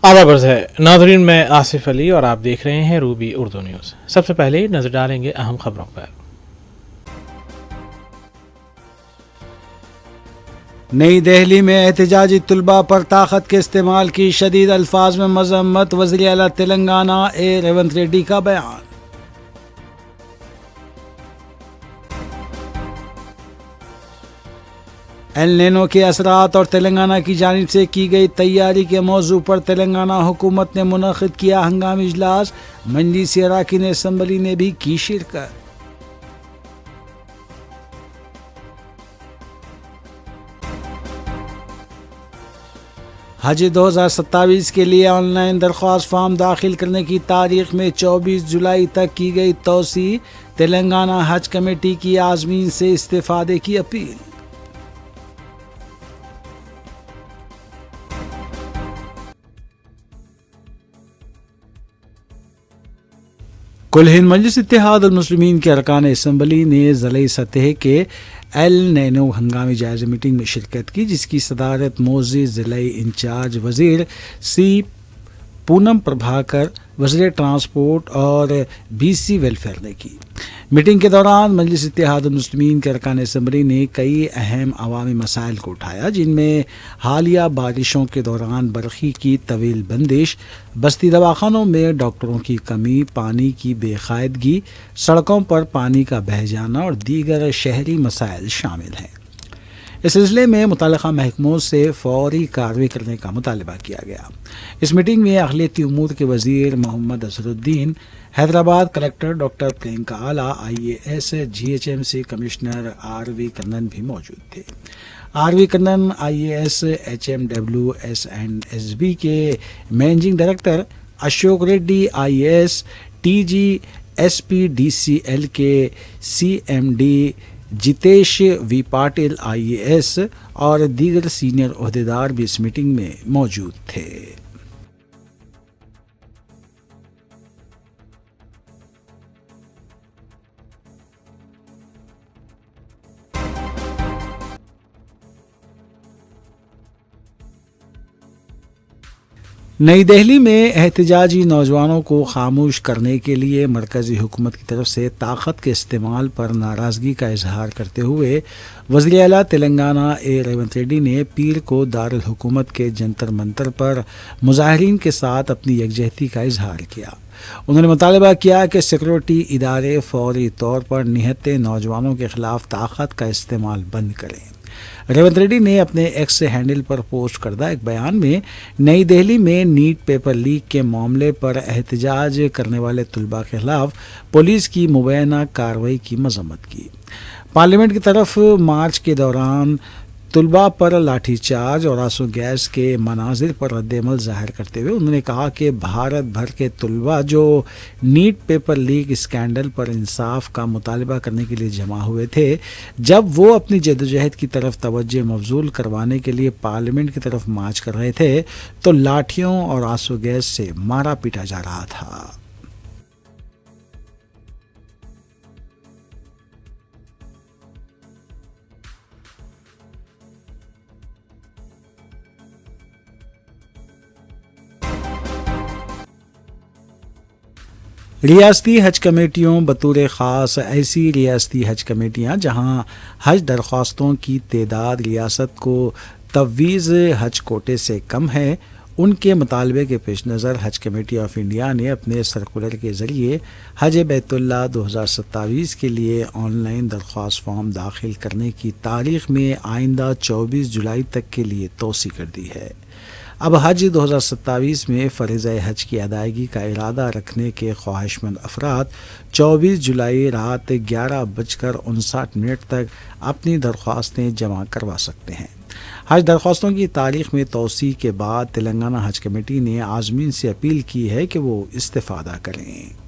آداب عرض ہے ناظرین، میں آصف علی اور آپ دیکھ رہے ہیں روبی اردو نیوز۔ سب سے پہلے نظر ڈالیں گے اہم خبروں پر۔ نئی دہلی میں احتجاجی طلباء پر طاقت کے استعمال کی شدید الفاظ میں مذمت، وزیر اعلیٰ تلنگانہ ریونت ریڈی کا بیان۔ ایل نینو کے اثرات اور تلنگانہ کی جانب سے کی گئی تیاری کے موضوع پر تلنگانہ حکومت نے منعقد کیا ہنگامی اجلاس، مجلسی اراکین اسمبلی نے بھی کی شرکت۔ حج 2027 کے لیے آن لائن درخواست فارم داخل کرنے کی تاریخ میں 24 جولائی تک کی گئی توسیع، تلنگانہ حج کمیٹی کی عازمین سے استفادے کی اپیل۔ کل ہند مجلس اتحاد المسلمین کے ارکان اسمبلی نے ضلعی سطح کے ایل نینو ہنگامی جائزہ میٹنگ میں شرکت کی، جس کی صدارت معزز ضلعی انچارج وزیر سی پونم پربھاکر، وزیر ٹرانسپورٹ اور بی سی ویلفیئر نے کی۔ میٹنگ کے دوران مجلس اتحاد المسلمین کے ارکان اسمبلی نے کئی اہم عوامی مسائل کو اٹھایا، جن میں حالیہ بارشوں کے دوران برقی کی طویل بندش، بستی دواخانوں میں ڈاکٹروں کی کمی، پانی کی بے قاعدگی، سڑکوں پر پانی کا بہہ جانا اور دیگر شہری مسائل شامل ہیں۔ اس سلسلے میں متعلقہ محکموں سے فوری کارروائی کرنے کا مطالبہ کیا گیا۔ اس میٹنگ میں اقلیتی امور کے وزیر محمد اظہرالدین، حیدرآباد کلکٹر ڈاکٹر پرینکا آلا، IAS GHMC کمشنر RV کنن بھی موجود تھے۔ RV کنن IAS HMW S&SB کے managing director, Ashok Reddy IAS TG SPDCL کے CMD، Jitesh V Patil IAS اور دیگر سینئر عہدیدار بھی اس میٹنگ میں موجود تھے۔ نئی دہلی میں احتجاجی نوجوانوں کو خاموش کرنے کے لیے مرکزی حکومت کی طرف سے طاقت کے استعمال پر ناراضگی کا اظہار کرتے ہوئے وزیر اعلیٰ تلنگانہ ریونت ریڈی نے پیر کو دارالحکومت کے جنتر منتر پر مظاہرین کے ساتھ اپنی یکجہتی کا اظہار کیا۔ انہوں نے مطالبہ کیا کہ سیکورٹی ادارے فوری طور پر نہتے نوجوانوں کے خلاف طاقت کا استعمال بند کریں۔ ریونت ریڈی نے اپنے ایکس ہینڈل پر پوسٹ کردہ ایک بیان میں نئی دہلی میں نیٹ پیپر لیک کے معاملے پر احتجاج کرنے والے طلباء کے خلاف پولیس کی مبینہ کارروائی کی مذمت کی۔ پارلیمنٹ کی طرف مارچ کے دوران طلباء پر لاٹھی چارج اور آنسو گیس کے مناظر پر رد عمل ظاہر کرتے ہوئے انہوں نے کہا کہ بھارت بھر کے طلباء جو نیٹ پیپر لیک اسکینڈل پر انصاف کا مطالبہ کرنے کے لیے جمع ہوئے تھے، جب وہ اپنی جدوجہد کی طرف توجہ مبذول کروانے کے لیے پارلیمنٹ کی طرف مارچ کر رہے تھے تو لاٹھیوں اور آنسو گیس سے مارا پیٹا جا رہا تھا۔ ریاستی حج کمیٹیوں بطور خاص ایسی ریاستی حج کمیٹیاں جہاں حج درخواستوں کی تعداد ریاست کو تفویض حج کوٹے سے کم ہے، ان کے مطالبے کے پیش نظر حج کمیٹی آف انڈیا نے اپنے سرکولر کے ذریعے حج بیت اللہ 2027 کے لیے آن لائن درخواست فارم داخل کرنے کی تاریخ میں آئندہ 24 جولائی تک کے لیے توسیع کر دی ہے۔ اب حج 2027 میں فریضہ حج کی ادائیگی کا ارادہ رکھنے کے خواہش مند افراد 24 جولائی رات 11:59 تک اپنی درخواستیں جمع کروا سکتے ہیں۔ حج درخواستوں کی تاریخ میں توسیع کے بعد تلنگانہ حج کمیٹی نے عازمین سے اپیل کی ہے کہ وہ استفادہ کریں۔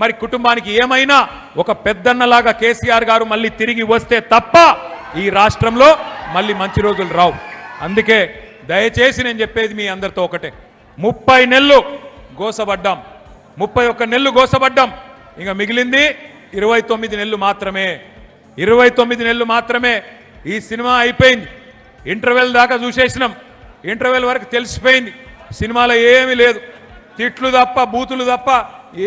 మరి కుటుంబానికి ఏమైనా ఒక పెద్దన్నలాగా కేసీఆర్ గారు మళ్ళీ తిరిగి వస్తే తప్ప ఈ రాష్ట్రంలో మళ్ళీ మంచి రోజులు రావు. అందుకే దయచేసి నేను చెప్పేది మీ అందరితో ఒకటే, 30 నెలలు గోసబడ్డాం, 31 నెలలు గోసబడ్డాం, ఇంకా మిగిలింది 29 నెలలు మాత్రమే. 29 నెలలు మాత్రమే. ఈ సినిమా అయిపోయింది. ఇంటర్వెల్ దాకా చూసేసినాం. ఇంటర్వెల్ వరకు తెలిసిపోయింది సినిమాలో ఏమీ లేదు, తిట్లు తప్ప బూతులు తప్ప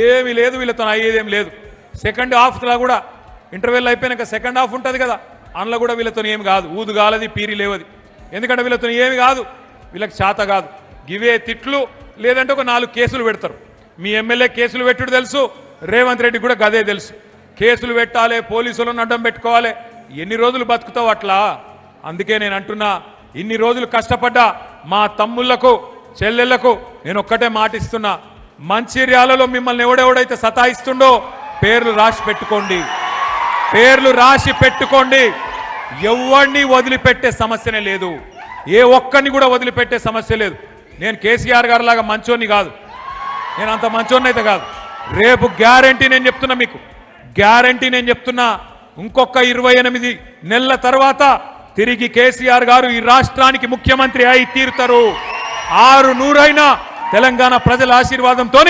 ఏమీ లేదు, వీళ్ళతో అయ్యేదేం లేదు. సెకండ్ హాఫ్లో కూడా ఇంటర్వెల్ అయిపోయినాక సెకండ్ హాఫ్ ఉంటుంది కదా, అందులో కూడా వీళ్ళతో ఏమి కాదు, ఊదు గాలది పీరి లేవది. ఎందుకంటే వీళ్ళతో ఏమి కాదు, వీళ్ళకి చేత కాదు. గివే తిట్లు, లేదంటే ఒక 4 కేసులు పెడతారు. మీ ఎమ్మెల్యే కేసులు పెట్టుడు తెలుసు, రేవంత్ రెడ్డి కూడా గదే తెలుసు. కేసులు పెట్టాలి, పోలీసులను అడ్డం పెట్టుకోవాలి. ఎన్ని రోజులు బతుకుతావు అట్లా? అందుకే నేను అంటున్నా, ఇన్ని రోజులు కష్టపడ్డా మా తమ్ముళ్లకు చెల్లెళ్లకు నేను ఒక్కటే మాటిస్తున్నా, మంచిర్యాలలో మిమ్మల్ని ఎవడెవడైతే సతాయిస్తుండో పేర్లు రాసి పెట్టుకోండి, పేర్లు రాసి పెట్టుకోండి. ఎవరిని వదిలిపెట్టే సమస్యనే లేదు, ఏ ఒక్కరిని కూడా వదిలిపెట్టే సమస్య లేదు. నేను కేసీఆర్ గారి లాగా మంచోని కాదు, నేను అంత మంచోని అయితే కాదు. రేపు గ్యారంటీ నేను చెప్తున్నా, మీకు గ్యారంటీ నేను చెప్తున్నా, ఇంకొక 28 నెలల తర్వాత తిరిగి కేసీఆర్ గారు ఈ రాష్ట్రానికి ముఖ్యమంత్రి అయి తీరుతారు. 600 తెలంగాణ ప్రజల ఆశీర్వాదంతో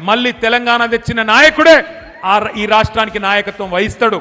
మళ్ళీ తెలంగాణ తెచ్చిన నాయకుడే ఈ రాష్ట్రానికి నాయకత్వం వహిస్తాడు.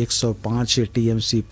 105 TMC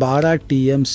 12 TMC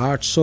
800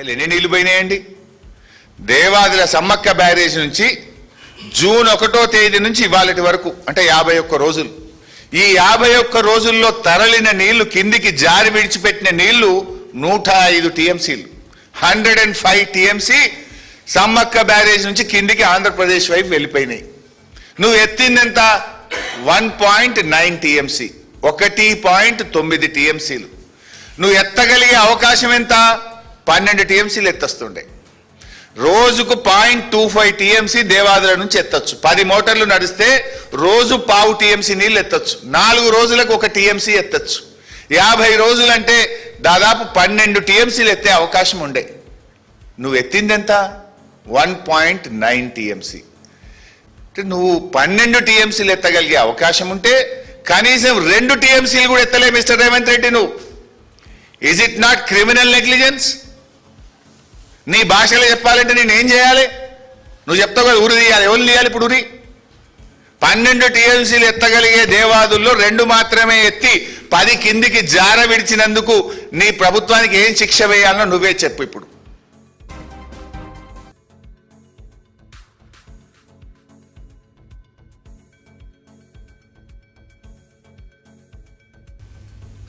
ఎన్ని నీళ్లు పోయినాయండి? దేవాదుల సమ్మక్క బ్యారేజ్ నుంచి జూన్ 1వ తేదీ నుంచి ఇవాళటి వరకు అంటే 51 రోజులు. ఈ 51 రోజుల్లో తరలిన నీళ్లు, కిందికి జారి విడిచిపెట్టిన నీళ్లు 105 TMCలు. 105 TMC సమ్మక్క బ్యారేజ్ నుంచి కిందికి ఆంధ్రప్రదేశ్ వైపు వెళ్ళిపోయినాయి. నువ్వు ఎత్తిందెంత? 1.9 TMC, 1.9 TMCలు. నువ్వు ఎత్తగలిగే అవకాశం ఎంత? 12 TMCలు ఎత్తొస్తుండే. రోజుకు 0.25 TMC దేవాదుల నుంచి ఎత్తొచ్చు. 10 మోటార్లు నడిస్తే రోజు 0.5 TMC నీళ్ళు ఎత్తొచ్చు. 4 రోజులకు 1 TMC ఎత్తొచ్చు. 50 రోజులంటే దాదాపు 12 టీఎంసీలు ఎత్తే అవకాశం ఉండే. నువ్వు ఎత్తింది ఎంత? 1.9 టీఎంసీ. అంటే నువ్వు 12 టీఎంసీలు ఎత్తగలిగే అవకాశం ఉంటే కనీసం 2 టీఎంసీలు కూడా ఎత్తలే మిస్టర్ రేవంత్ రెడ్డి నువ్వు. Is it not criminal negligence? నీ భాషలో చెప్పాలంటే నేనేం చేయాలి? నువ్వు చెప్తావు కదా ఉరి తీయాలి. ఎవరు తీయాలి ఇప్పుడు ఉరి? 12 టీఎంసీలు ఎత్తగలిగే దేవాదుల్లో 2 మాత్రమే ఎత్తి 10 కిందికి జార విడిచినందుకు నీ ప్రభుత్వానికి ఏం శిక్ష వేయాలనో నువ్వే చెప్పు ఇప్పుడు.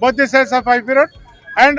both the sides of Highway Road. And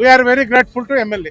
We are very grateful to MLA.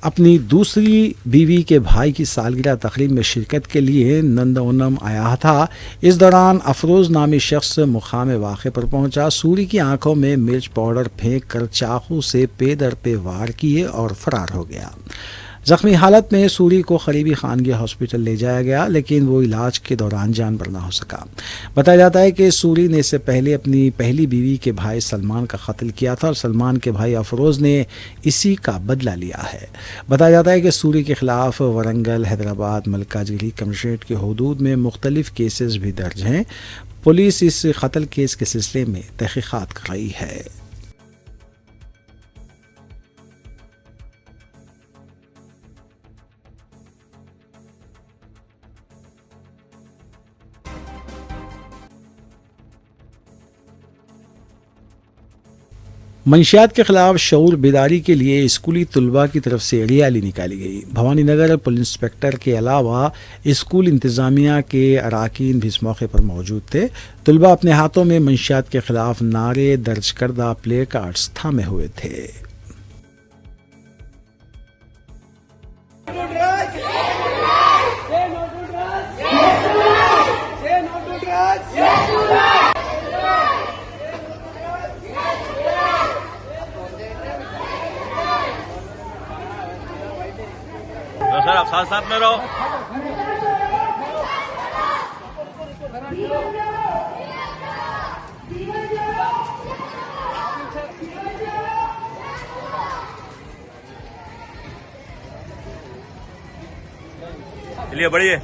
اپنی دوسری بیوی کے بھائی کی سالگرہ تقریب میں شرکت کے لیے نندونم آیا تھا۔ اس دوران افروز نامی شخص مقام واقع پر پہنچا، سوری کی آنکھوں میں مرچ پاؤڈر پھینک کر چاقو سے پے در پہ وار کیے اور فرار ہو گیا۔ زخمی حالت میں سوری کو قریبی خانگی ہاسپٹل لے جایا گیا، لیکن وہ علاج کے دوران جان بر نہ ہو سکا۔ بتایا جاتا ہے کہ سوری نے اس سے پہلے اپنی پہلی بیوی کے بھائی سلمان کا قتل کیا تھا اور سلمان کے بھائی افروز نے اسی کا بدلہ لیا ہے۔ بتایا جاتا ہے کہ سوری کے خلاف ورنگل، حیدرآباد، ملکاجگیری کمشنریٹ کے حدود میں مختلف کیسز بھی درج ہیں۔ پولیس اس قتل کیس کے سلسلے میں تحقیقات کر رہی ہے۔ منشیات کے خلاف شعور بیداری کے لیے اسکولی طلباء کی طرف سے ریلی نکالی گئی۔ بھوانی نگر پولیس انسپکٹر کے علاوہ اسکول انتظامیہ کے اراکین بھی اس موقع پر موجود تھے۔ طلباء اپنے ہاتھوں میں منشیات کے خلاف نعرے درج کردہ پلے کارڈز تھامے ہوئے تھے۔ سر آپ ساتھ ساتھ میں رہو۔ چلیے بڑھیے۔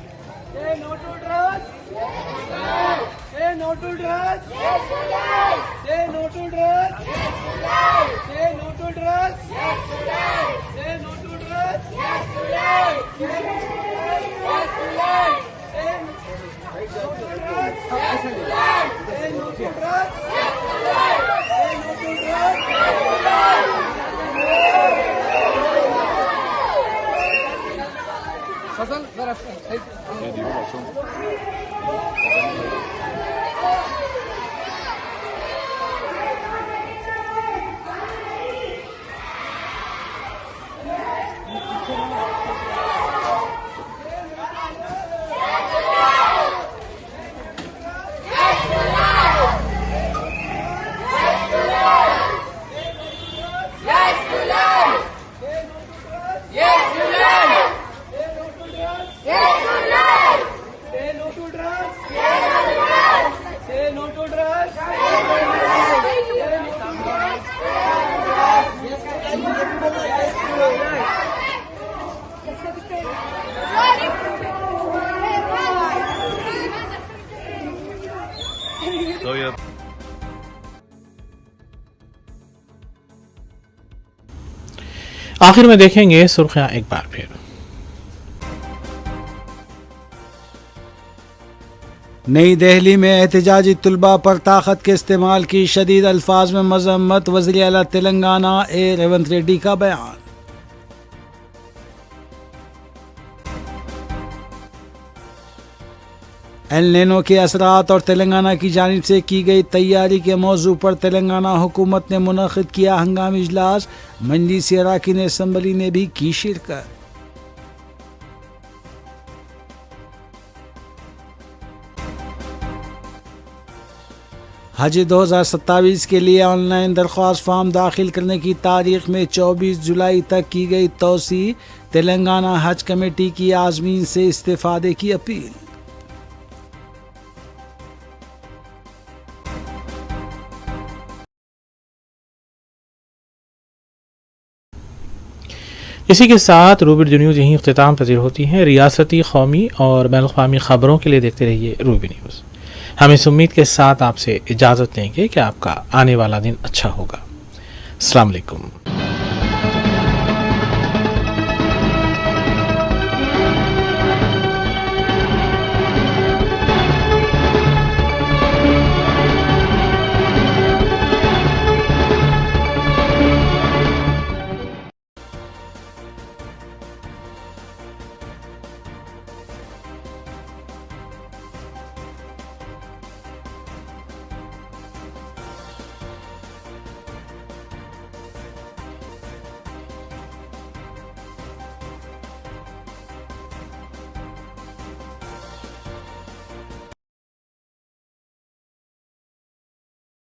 آخر میں دیکھیں گے سرخیاں ایک بار پھر۔ نئی دہلی میں احتجاجی طلباء پر طاقت کے استعمال کی شدید الفاظ میں مذمت، وزیر اعلیٰ تلنگانہ ریونت ریڈی کا بیان۔ ایل نینو کے اثرات اور تلنگانہ کی جانب سے کی گئی تیاری کے موضوع پر تلنگانہ حکومت نے منعقد کیا ہنگامی اجلاس، مجلسی اراکین اسمبلی نے بھی کی شرکت۔ حج 2027 کے لیے آن لائن درخواست فارم داخل کرنے کی تاریخ میں 24 جولائی تک کی گئی توسیع، تلنگانہ حج کمیٹی کی عازمین سے استفادے کی اپیل۔ اسی کے ساتھ روبی نیوز یہیں اختتام پذیر ہوتی ہیں۔ ریاستی، قومی اور بین الاقوامی خبروں کے لیے دیکھتے رہیے روبی نیوز۔ ہم اس امید کے ساتھ آپ سے اجازت دیں گے کہ آپ کا آنے والا دن اچھا ہوگا۔ السلام علیکم۔